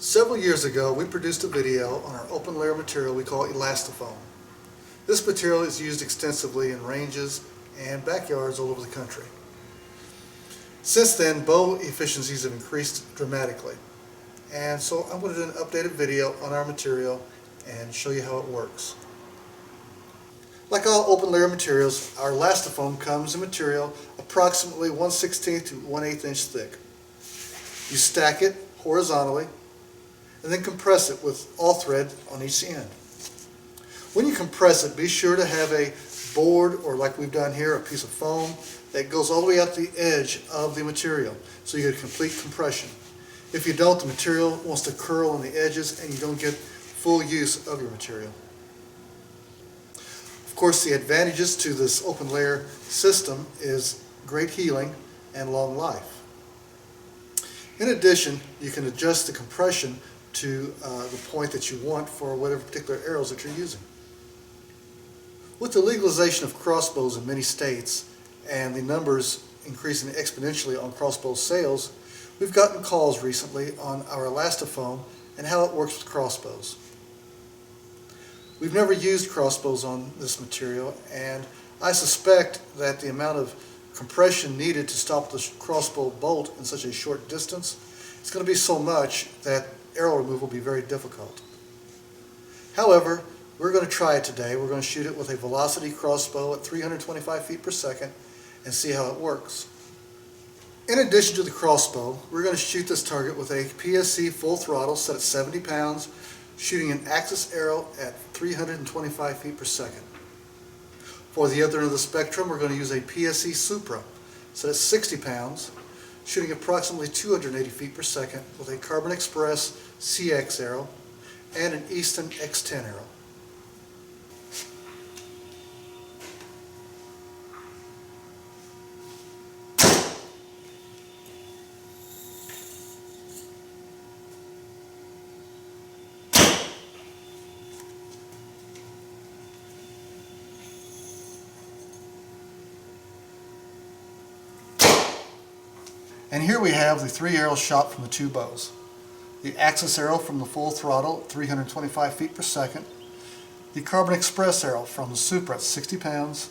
Several years ago, we produced a video on our open layer material we call Elastifoam. This material is used extensively in ranges and backyards all over the country. Since then, bow efficiencies have increased dramatically, and so I'm going to do an updated video on our material and show you how it works. Like all open layer materials, our Elastifoam comes in material approximately 1/16 to 1/8 inch thick. You stack it horizontally and then compress it with all thread on each end. When you compress it, be sure to have a board, or like we've done here, a piece of foam that goes all the way up the edge of the material, so you get complete compression. If you don't, the material wants to curl on the edges and you don't get full use of your material. Of course, the advantages to this open layer system is great healing and long life. In addition, you can adjust the compression to the point that you want for whatever particular arrows that you're using. With the legalization of crossbows in many states and the numbers increasing exponentially on crossbow sales, we've gotten calls recently on our Elastifoam and how it works with crossbows. We've never used crossbows on this material, and I suspect that the amount of compression needed to stop the crossbow bolt in such a short distance is going to be so much that arrow removal will be very difficult. However, we're going to try it today. We're going to shoot it with a velocity crossbow at 325 feet per second and see how it works. In addition to the crossbow, we're going to shoot this target with a PSC full throttle set at 70 pounds, shooting an axis arrow at 325 feet per second. For the other end of the spectrum, we're going to use a PSC Supra set at 60 pounds, shooting approximately 280 feet per second with a Carbon Express CX arrow and an Easton X10 arrow. And here we have the 3 arrows shot from the 2 bows. The axis arrow from the full throttle at 325 feet per second, the Carbon Express arrow from the Supra at 60 pounds,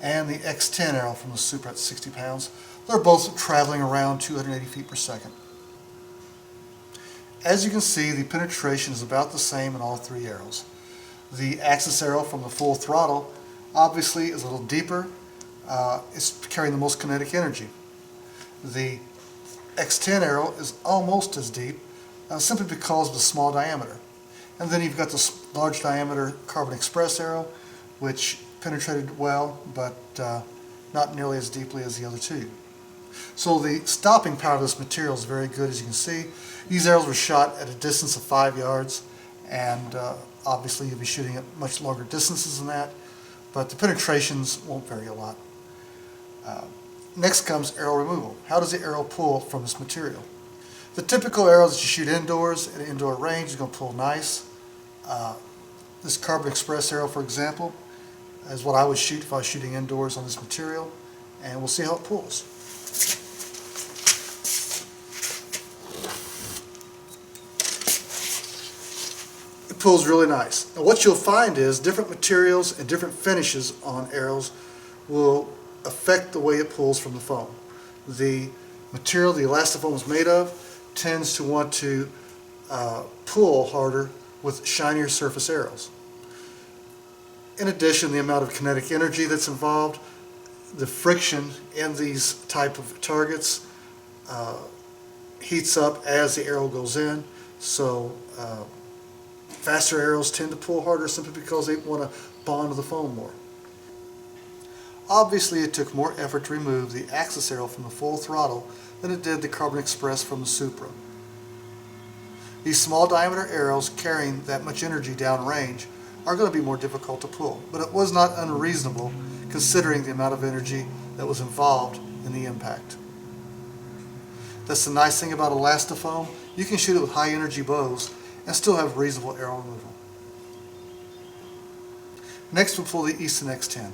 and the X10 arrow from the Supra at 60 pounds. They're both traveling around 280 feet per second. As you can see, the penetration is about the same in all 3 arrows. The axis arrow from the full throttle obviously is a little deeper. It's carrying the most kinetic energy. The X10 arrow is almost as deep, simply because of the small diameter. And then you've got the large diameter Carbon Express arrow, which penetrated well, but not nearly as deeply as the other 2. So the stopping power of this material is very good, as you can see. These arrows were shot at a distance of 5 yards, and obviously you'll be shooting at much longer distances than that, but the penetrations won't vary a lot. Next comes arrow removal. How does the arrow pull from this material? The typical arrow that you shoot indoors at an indoor range is going to pull nice. This Carbon Express arrow, for example, is what I would shoot if I was shooting indoors on this material, and we'll see how it pulls. It pulls really nice. Now what you'll find is different materials and different finishes on arrows will affect the way it pulls from the foam. The material the Elastifoam is made of tends to want to pull harder with shinier surface arrows. In addition, the amount of kinetic energy that's involved, the friction in these type of targets heats up as the arrow goes in, so faster arrows tend to pull harder simply because they want to bond to the foam more. Obviously, it took more effort to remove the axis arrow from the full throttle than it did the Carbon Express from the Supra. These small diameter arrows carrying that much energy downrange are going to be more difficult to pull, but it was not unreasonable considering the amount of energy that was involved in the impact. That's the nice thing about Elastifoam. You can shoot it with high energy bows and still have reasonable arrow removal. Next, we'll pull the Easton X10.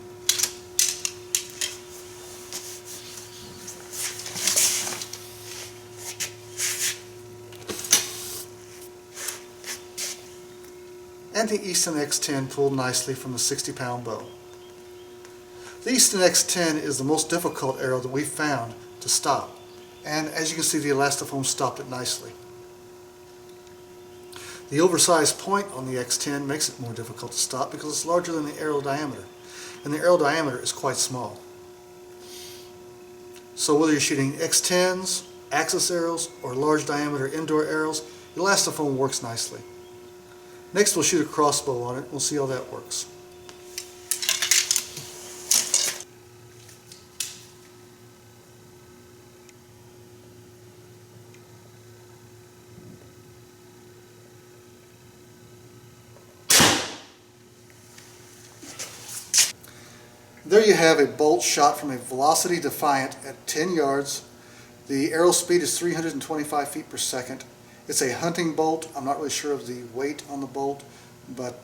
and the Easton X10 pulled nicely from the 60-pound bow. The Easton X10 is the most difficult arrow that we've found to stop, and as you can see, the Elastifoam stopped it nicely. The oversized point on the X10 makes it more difficult to stop because it's larger than the arrow diameter, and the arrow diameter is quite small. So whether you're shooting X10s, axis arrows, or large diameter indoor arrows, Elastifoam works nicely. Next we'll shoot a crossbow on it. We'll see how that works. There you have a bolt shot from a Velocity Defiant at 10 yards. The arrow speed is 325 feet per second. It's a hunting bolt. I'm not really sure of the weight on the bolt, but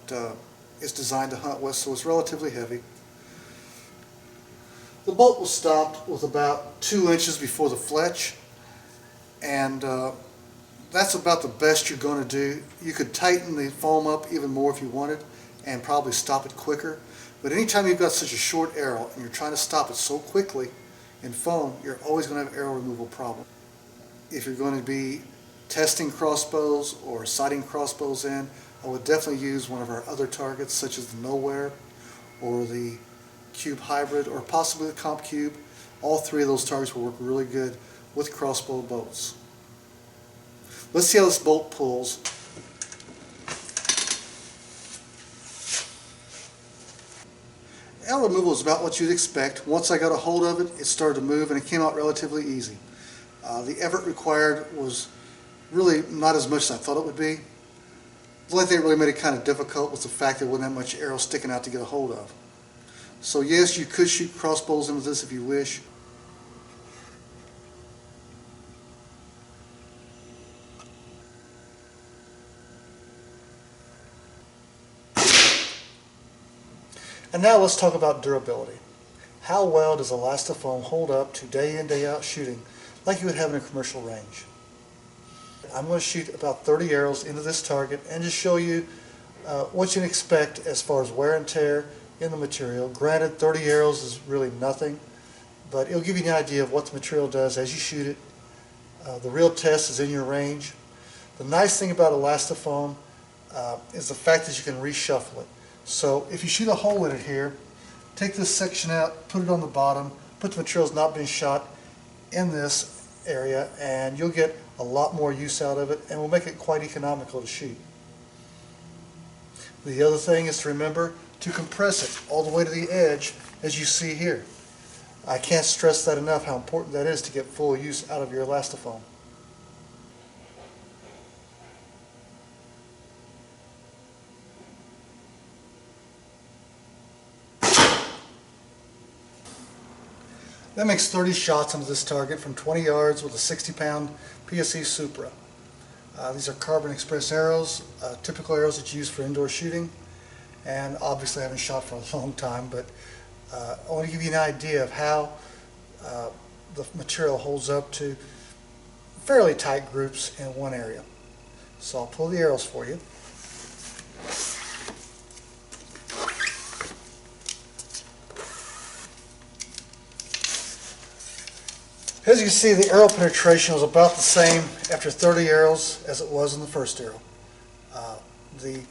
it's designed to hunt with, so it's relatively heavy. The bolt was stopped with about 2 inches before the fletch, and that's about the best you're going to do. You could tighten the foam up even more if you wanted and probably stop it quicker. But anytime you've got such a short arrow and you're trying to stop it so quickly in foam, you're always going to have arrow removal problem. If you're going to be testing crossbows or sighting crossbows in, I would definitely use one of our other targets such as the Nowear or the Cube Hybrid or possibly the Comp Cube. All three of those targets will work really good with crossbow bolts. Let's see how this bolt pulls. Arrow removal is about what you'd expect. Once I got a hold of it, it started to move and it came out relatively easy. The effort required was really not as much as I thought it would be. The only thing that really made it kind of difficult was the fact there wasn't that much arrow sticking out to get a hold of. So yes, you could shoot crossbows into this if you wish. And now let's talk about durability. How well does Elastifoam hold up to day in, day out shooting like you would have in a commercial range? I'm going to shoot about 30 arrows into this target and just show you what you can expect as far as wear and tear in the material. Granted, 30 arrows is really nothing, but it'll give you an idea of what the material does as you shoot it. The real test is in your range. The nice thing about Elastifoam is the fact that you can reshuffle it. So if you shoot a hole in it here, take this section out, put it on the bottom, put the materials not being shot in this area, and you'll get a lot more use out of it and will make it quite economical to shoot. The other thing is to remember to compress it all the way to the edge as you see here. I can't stress that enough, how important that is to get full use out of your Elastifoam. That makes 30 shots into this target from 20 yards with a 60-pound PSE Supra. These are Carbon Express arrows, typical arrows that you use for indoor shooting, and obviously I haven't shot for a long time, but I want to give you an idea of how the material holds up to fairly tight groups in one area. So I'll pull the arrows for you. As you can see, the arrow penetration was about the same after 30 arrows as it was in the first arrow. The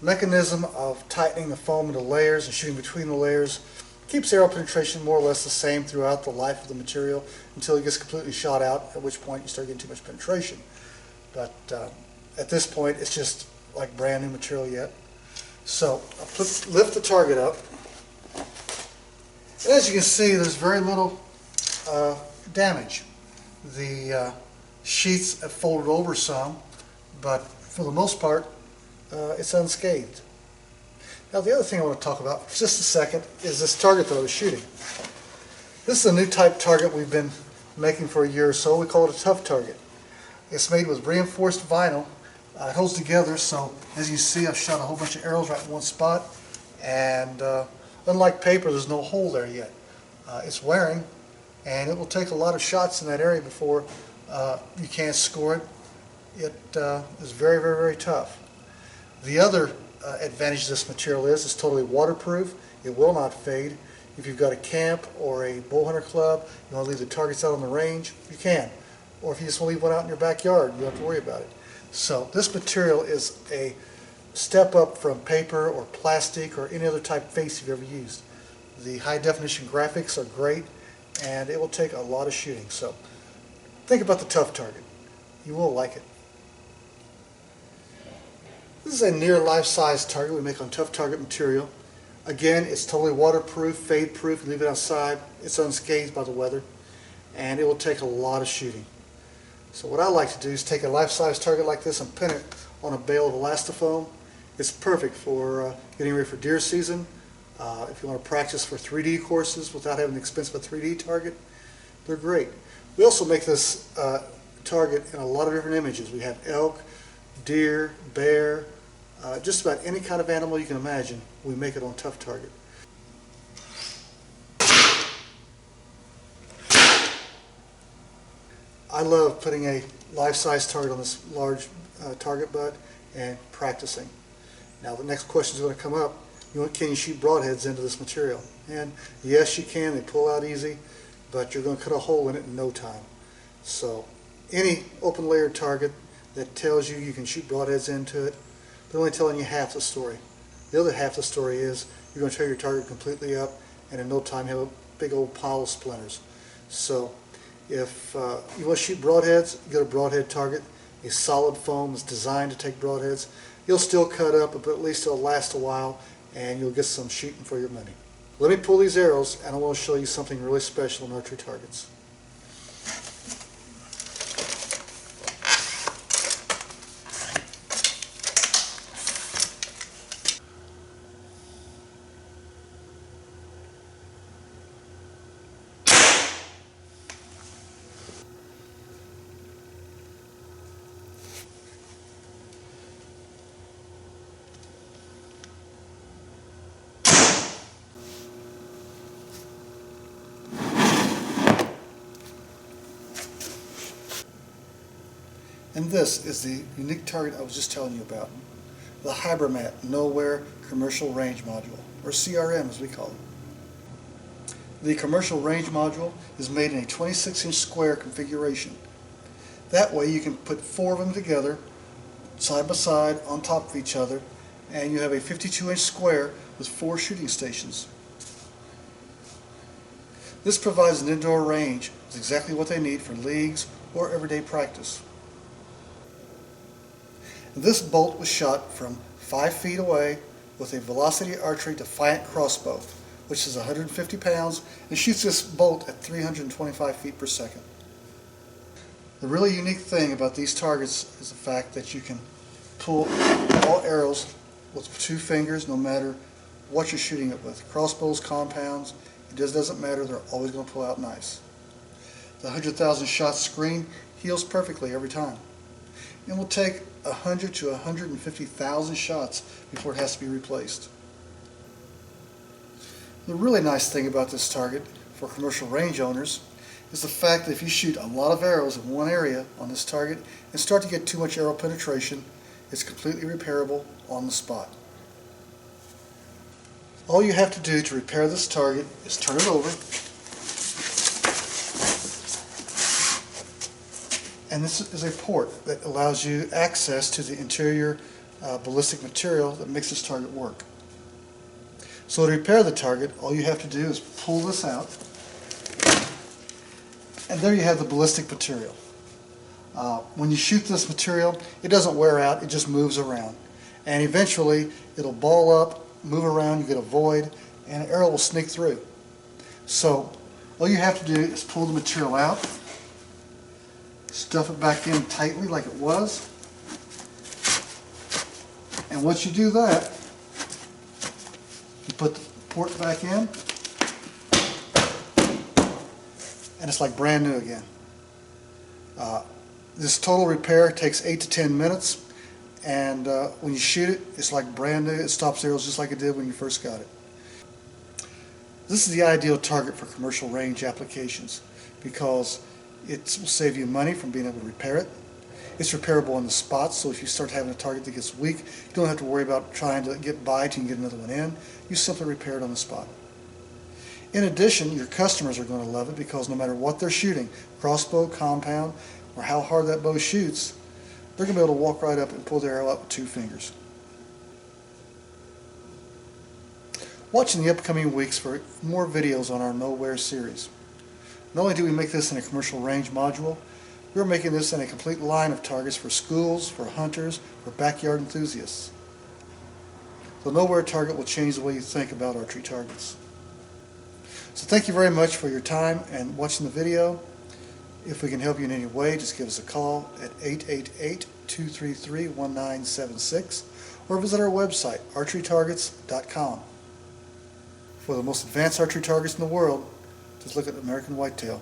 mechanism of tightening the foam into layers and shooting between the layers keeps arrow penetration more or less the same throughout the life of the material until it gets completely shot out, at which point you start getting too much penetration. But at this point, it's just like brand new material yet. So I'll lift the target up. And as you can see, there's very little damage. The sheaths have folded over some, but for the most part it's unscathed. Now the other thing I want to talk about for just a second is this target that I was shooting. This is a new type target we've been making for a year or so. We call it a tough target. It's made with reinforced vinyl. It holds together, so as you see, I've shot a whole bunch of arrows right in one spot, and unlike paper, there's no hole there yet. It's wearing, and it will take a lot of shots in that area before you can't score it. It is very, very, very tough. The other advantage this material is. It's totally waterproof. It will not fade. If you've got a camp or a bow hunter club, you want to leave the targets out on the range, you can. Or if you just want to leave one out in your backyard, you don't have to worry about it. So this material is a step up from paper or plastic or any other type face you've ever used. The high definition graphics are great, and it will take a lot of shooting. So think about the Tough Target. You will like it. This is a near life-size target we make on Tough Target material. Again, it's totally waterproof, fade-proof. You leave it outside, it's unscathed by the weather, and it will take a lot of shooting. So what I like to do is take a life-size target like this and pin it on a bale of Elastifoam. It's perfect for getting ready for deer season. If you want to practice for 3D courses without having the expense of a 3D target, they're great. We also make this target in a lot of different images. We have elk, deer, bear, just about any kind of animal you can imagine. We make it on Tough Target. I love putting a life-size target on this large target butt and practicing. Now the next question is going to come up. Can you shoot broadheads into this material? And yes, you can. They pull out easy, but you're going to cut a hole in it in no time. So any open layered target that tells you can shoot broadheads into it, they're only telling you half the story. The other half of the story is you're going to tear your target completely up, and in no time you have a big old pile of splinters. So if you want to shoot broadheads, get a broadhead target. A solid foam is designed to take broadheads. You'll still cut up, but at least it'll last a while, and you'll get some shooting for your money. Let me pull these arrows, and I want to show you something really special in archery targets. And this is the unique target I was just telling you about. The Hybromat Nowear Commercial Range Module, or CRM as we call it. The commercial range module is made in a 26-inch square configuration. That way you can put 4 of them together, side by side, on top of each other, and you have a 52-inch square with 4 shooting stations. This provides an indoor range. It's exactly what they need for leagues or everyday practice. This bolt was shot from 5 feet away with a Velocity Archery Defiant crossbow, which is 150 pounds and shoots this bolt at 325 feet per second. The really unique thing about these targets is the fact that you can pull all arrows with 2 fingers no matter what you're shooting it with. Crossbows, compounds, it just doesn't matter, they're always going to pull out nice. The 100,000 shot screen heals perfectly every time. It will take 100 to 150,000 shots before it has to be replaced. The really nice thing about this target for commercial range owners is the fact that if you shoot a lot of arrows in one area on this target and start to get too much arrow penetration, it's completely repairable on the spot. All you have to do to repair this target is turn it over, and this is a port that allows you access to the interior ballistic material that makes this target work. So to repair the target, all you have to do is pull this out, and there you have the ballistic material. When you shoot this material, it doesn't wear out, it just moves around. And eventually it'll ball up, move around, you get a void, and an arrow will sneak through. So all you have to do is pull the material out, stuff it back in tightly like it was, and once you do that, you put the port back in, and it's like brand new again. This total repair takes 8 to 10 minutes, and when you shoot it, it's like brand new. It stops arrows just like it did when you first got it. This is the ideal target for commercial range applications because it will save you money from being able to repair it. It's repairable on the spot, so if you start having a target that gets weak, you don't have to worry about trying to get by till you can get another one in. You simply repair it on the spot. In addition, your customers are going to love it because no matter what they're shooting, crossbow, compound, or how hard that bow shoots, they're going to be able to walk right up and pull their arrow out with 2 fingers. Watch in the upcoming weeks for more videos on our Nowear series. Not only do we make this in a commercial range module, we're making this in a complete line of targets for schools, for hunters, for backyard enthusiasts. The Nowear target will change the way you think about archery targets. So thank you very much for your time and watching the video. If we can help you in any way, just give us a call at 888-233-1976 or visit our website, archerytargets.com. For the most advanced archery targets in the world, just look at American whitetail.